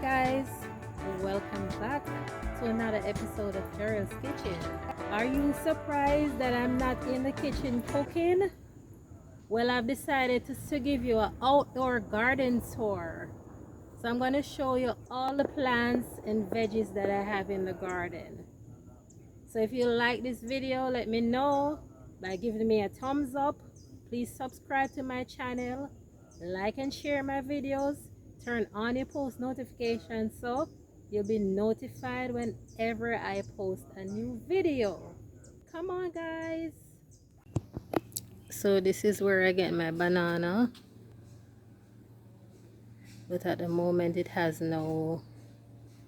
guys, welcome back to another episode of Cheryl's Kitchen. Are you surprised that I'm not in the kitchen cooking? Well, I've decided to give you an outdoor garden tour. So I'm going to show you all the plants and veggies that I have in the garden. So if you like this video, let me know by giving me a thumbs up. Please subscribe to my channel, like and share my videos, turn on your post notifications so you'll be notified whenever I post a new video. Come on guys. So this is where I get my banana, but at the moment it has no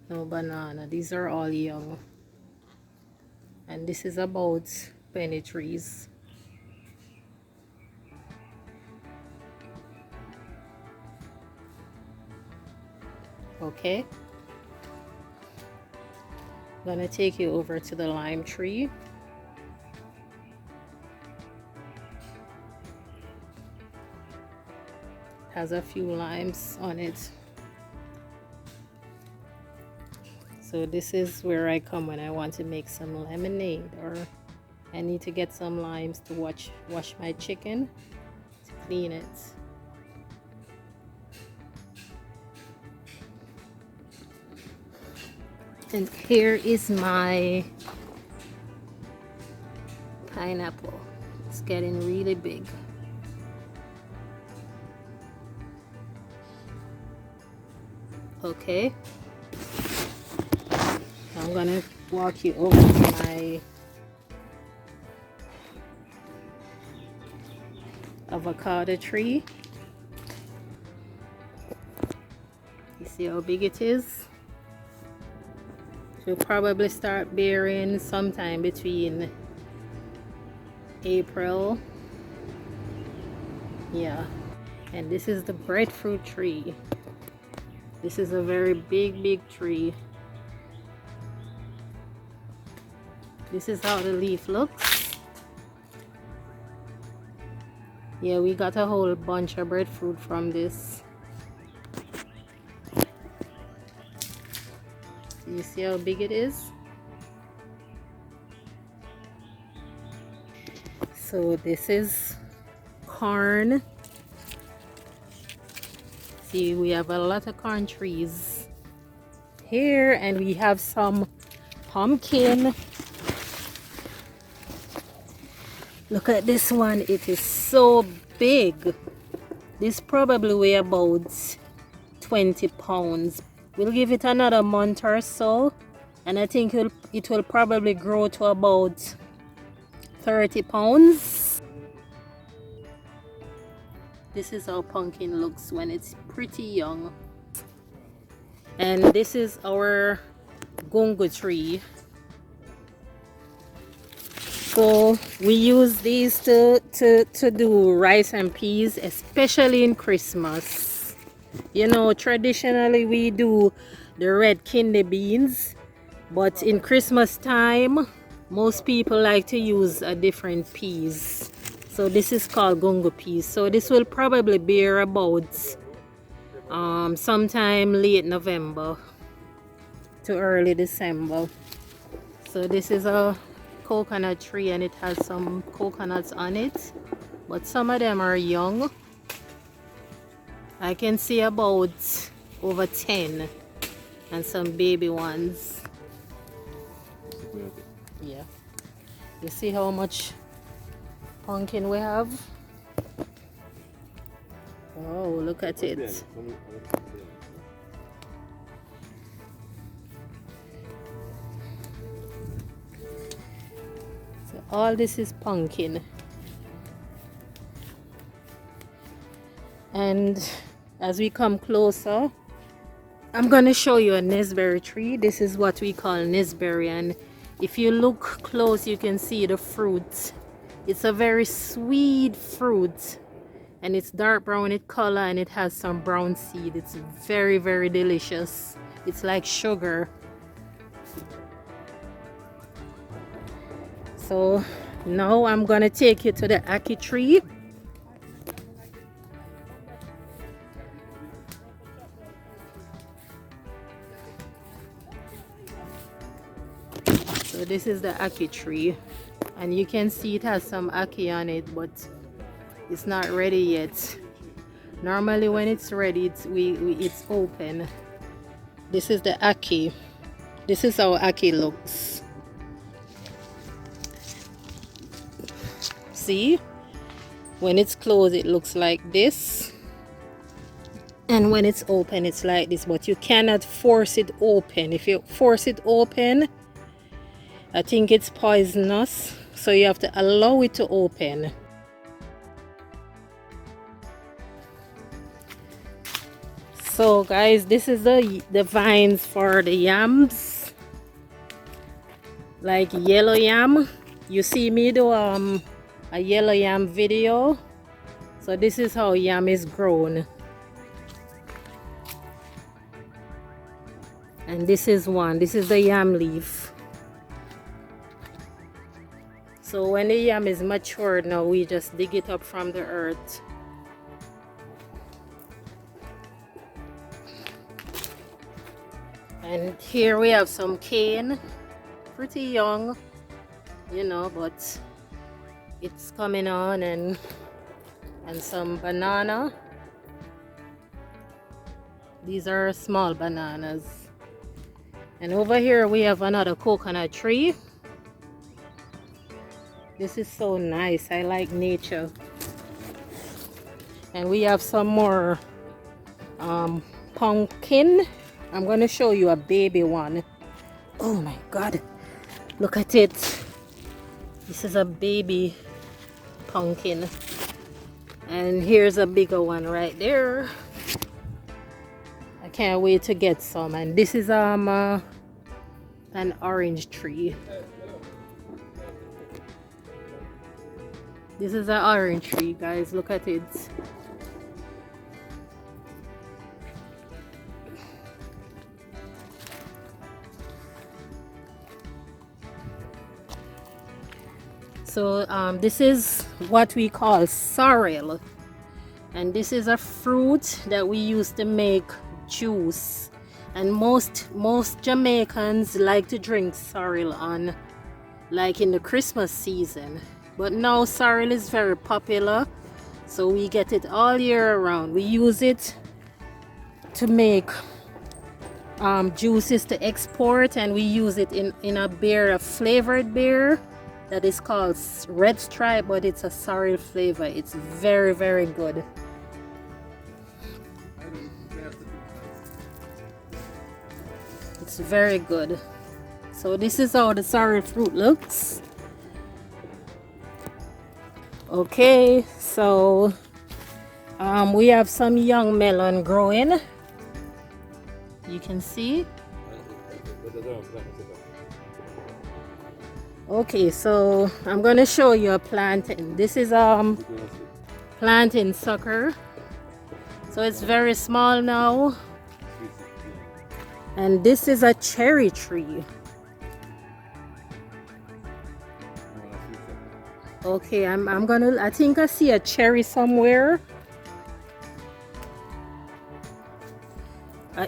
banana. These are all young, and this is about penny trees. Okay, gonna take you over to the lime tree. Has a few limes on it. So this is where I come when I want to make some lemonade, or I need to get some limes to wash my chicken, to clean it. And here is my pineapple. It's getting really big. Okay, I'm gonna walk you over to my avocado tree. You see how big it is? She'll probably start bearing sometime between April. Yeah. And this is the breadfruit tree. This is a very big tree. This is how the leaf looks. Yeah, we got a whole bunch of breadfruit from this. You see how big it is? So this is corn. See, we have a lot of corn trees here, and we have some pumpkin. Look at this one, it is so big. This probably weigh about 20 pounds. We'll give it another month or so, and I think it will probably grow to about 30 pounds. This is how pumpkin looks when it's pretty young. And this is our gungo tree. So we use these to do rice and peas, especially in Christmas. You know, traditionally we do the red kidney beans, but in Christmas time most people like to use a different peas. So this is called gungo peas. So this will probably bear about sometime late November to early December. So this is a coconut tree, and it has some coconuts on it, but some of them are young. I can see about over 10 and some baby ones. Yeah, you see how much pumpkin we have? Oh, look at it. So all this is pumpkin. And as we come closer, I'm going to show you a nessberry tree. This is what we call nessberry, and if you look close you can see the fruit. It's a very sweet fruit, and it's dark brown in color, and it has some brown seed. It's very delicious. It's like sugar. So now I'm gonna take you to the ackee tree. this is the ackee tree, and you can see it has some ackee on it, but it's not ready yet. Normally when it's ready, it's open. This is the ackee. This is how ackee looks. See? When it's closed, it looks like this. And when it's open, it's like this. But you cannot force it open. If you force it open, I think it's poisonous. So you have to allow it to open. So guys, this is the vines for the yams. Like yellow yam. You see me do a yellow yam video. So this is how yam is grown. And this is one. This is the yam leaf. So when the yam is matured now, we just dig it up from the earth. And here we have some cane. Pretty young, you know, but it's coming on, and some banana. These are small bananas. And over here we have another coconut tree. This is so nice. I like nature. And we have some more pumpkin. I'm going to show you a baby one. Oh my God. Look at it. This is a baby pumpkin. And here's a bigger one right there. I can't wait to get some. And this is an orange tree. This is an orange tree, guys. Look at it. So this is what we call sorrel, and this is a fruit that we use to make juice. And most Jamaicans like to drink sorrel on, like in the Christmas season. But now sorrel is very popular, so we get it all year around. We use it to make juices to export, and we use it in a beer, a flavored beer that is called Red Stripe, but it's a sorrel flavor. It's very, very good. It's very good. So this is how the sorrel fruit looks. Okay, so we have some young melon growing. You can see. Okay, so I'm gonna show you a plantain. This is plantain sucker. So it's very small now. And this is a cherry tree. Okay, I think I see a cherry somewhere.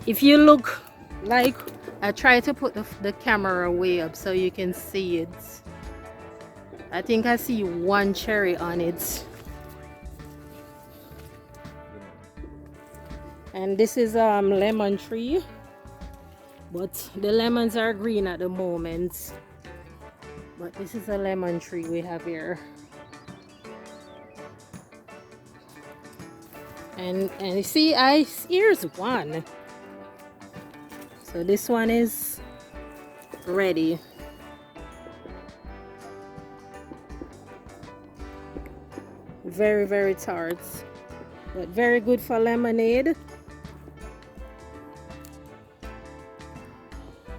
If you look, like, I try to put the camera way up so you can see it. I think I see one cherry on it. And this is lemon tree, but the lemons are green at the moment. But this is a lemon tree we have here. And you see, here's one. So this one is ready. Very, very tart, but very good for lemonade.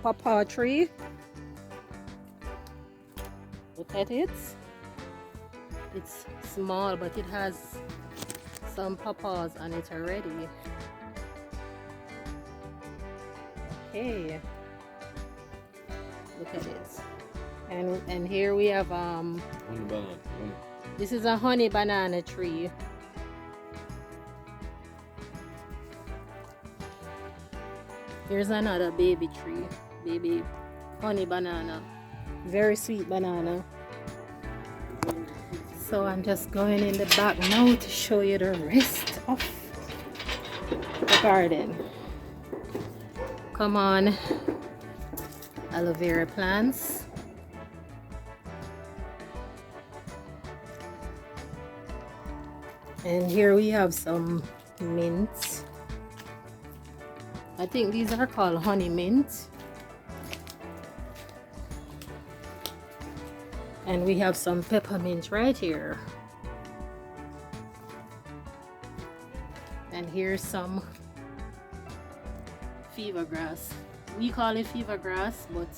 Pawpaw tree. Look at it. It's small, but it has some pawpaws on it already. Okay, look at it. And here we have this is a honey banana tree. Here's another baby tree, baby honey banana. Very sweet banana. So I'm just going in the back now to show you the rest of the garden. Come on, aloe vera plants. And here we have some mint. I think these are called honey mint. And we have some peppermint right here. And here's some fever grass. We call it fever grass, but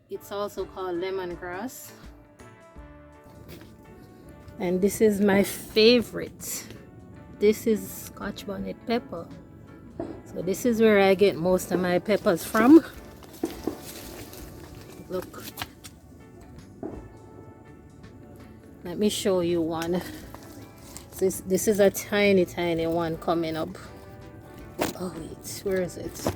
it's also called lemongrass. And this is my favorite. This is Scotch bonnet pepper. So this is where I get most of my peppers from. Look. Let me show you one. This is a tiny one coming up. Oh wait, where is it?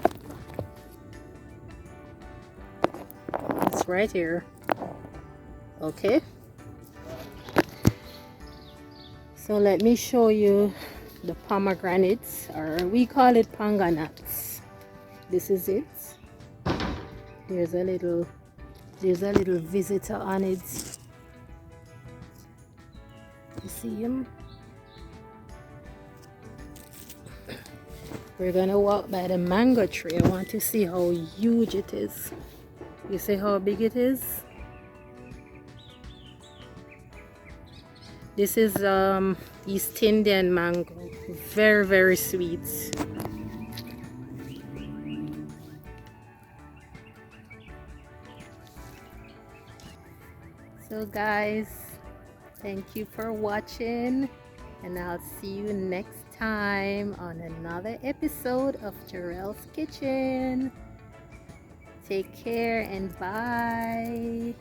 It's right here. Okay. So let me show you the pomegranates, or we call it panganates. This is it. There's a little visitor on it. You see him? We're gonna walk by the mango tree. I want to see how huge it is. You see how big it is? This is East Indian mango. Very sweet. So guys, thank you for watching, and I'll see you next time on another episode of Jarrell's Kitchen. Take care and bye.